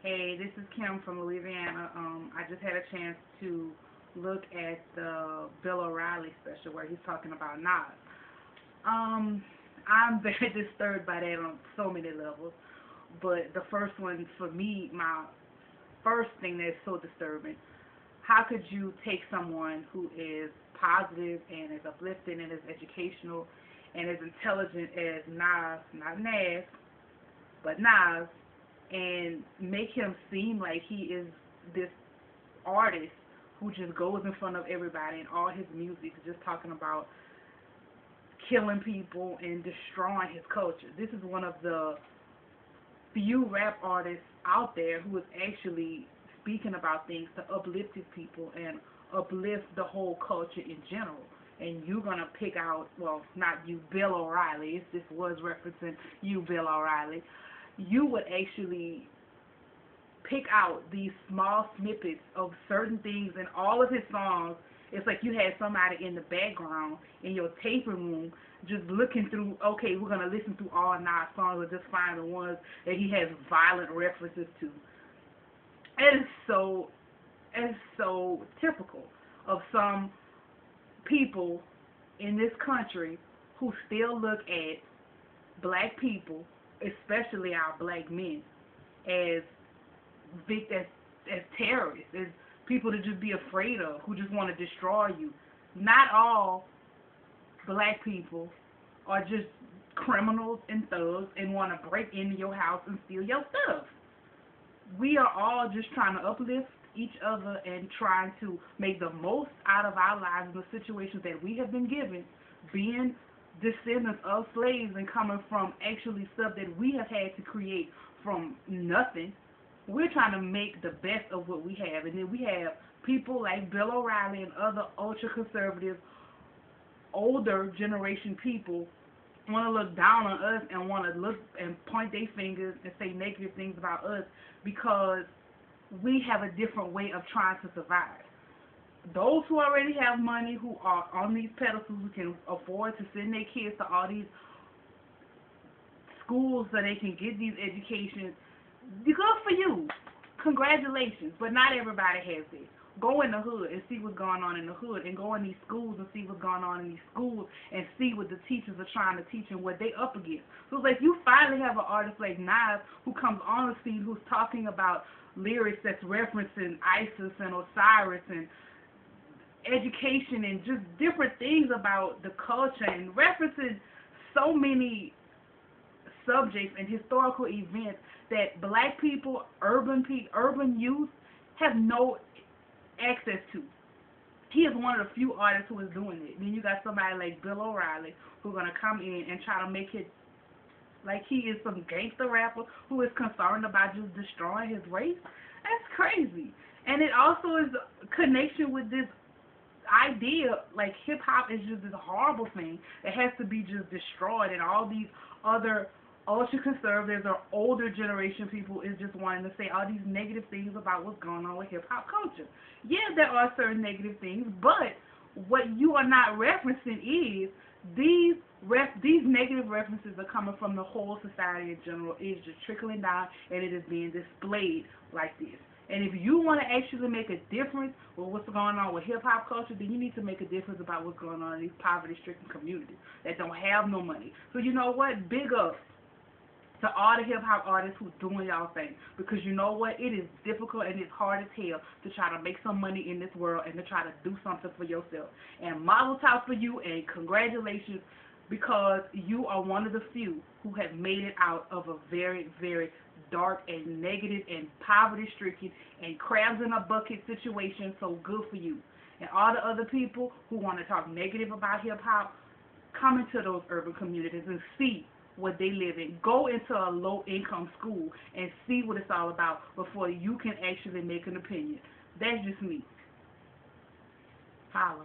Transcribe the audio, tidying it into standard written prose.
Hey, this is Kim from Louisiana. I just had a chance to look at the Bill O'Reilly special where he's talking about Nas. I'm very disturbed by that on so many levels. But the first one, for me, my first thing that's so disturbing, how could you take someone who is positive and is uplifting and is educational and as intelligent as Nas, not Nas, but Nas, and make him seem like he is this artist who just goes in front of everybody and all his music is just talking about killing people and destroying his culture. This is one of the few rap artists out there who is actually speaking about things to uplift his people and uplift the whole culture in general. And you're going to pick out, well, not you, Bill O'Reilly. This was referencing you, Bill O'Reilly. You would actually pick out these small snippets of certain things in all of his songs. It's like you had somebody in the background in your taping room just looking through, okay, we're going to listen through all Nas songs or just find the ones that he has violent references to. It's so typical of some people in this country who still look at black people, especially our black men, as as terrorists, as people to just be afraid of, who just want to destroy you. Not all black people are just criminals and thugs and want to break into your house and steal your stuff. We are all just trying to uplift each other and trying to make the most out of our lives in the situations that we have been given, being descendants of slaves and coming from actually stuff that we have had to create from nothing. We're trying to make the best of what we have. And then we have people like Bill O'Reilly and other ultra-conservative, older generation people want to look down on us and want to look and point their fingers and say negative things about us because we have a different way of trying to survive. Those who already have money, who are on these pedestals, who can afford to send their kids to all these schools so they can get these educations, good for you. Congratulations. But not everybody has this. Go in the hood and see what's going on in the hood, and go in these schools and see what's going on in these schools and see what the teachers are trying to teach and what they up against. So it's like you finally have an artist like Nas who comes on the scene who's talking about lyrics that's referencing ISIS and Osiris and education and just different things about the culture and referencing so many subjects and historical events that black people, urban youth have no access to. He is one of the few artists who is doing it. Then you got somebody like Bill O'Reilly who's going to come in and try to make it like he is some gangster rapper who is concerned about just destroying his race. That's crazy. And it also is a connection with this idea like hip-hop is just this horrible thing that has to be just destroyed, and all these other ultra-conservatives or older generation people is just wanting to say all these negative things about what's going on with hip-hop culture. Yeah, there are certain negative things, but what you are not referencing is these negative references are coming from the whole society in general. It is just trickling down, and it is being displayed like this. And if you want to actually make a difference with what's going on with hip-hop culture, then you need to make a difference about what's going on in these poverty-stricken communities that don't have no money. So you know what? Big up to all the hip-hop artists who's doing y'all thing. Because you know what? It is difficult and it's hard as hell to try to make some money in this world and to try to do something for yourself. And mazel tov for you, and congratulations, because you are one of the few who have made it out of a very, very dark and negative and poverty-stricken and crabs in a bucket situation. So good for you. And all the other people who want to talk negative about hip-hop, come into those urban communities and see what they live in. Go into a low-income school and see what it's all about before you can actually make an opinion. That's just me. Holla.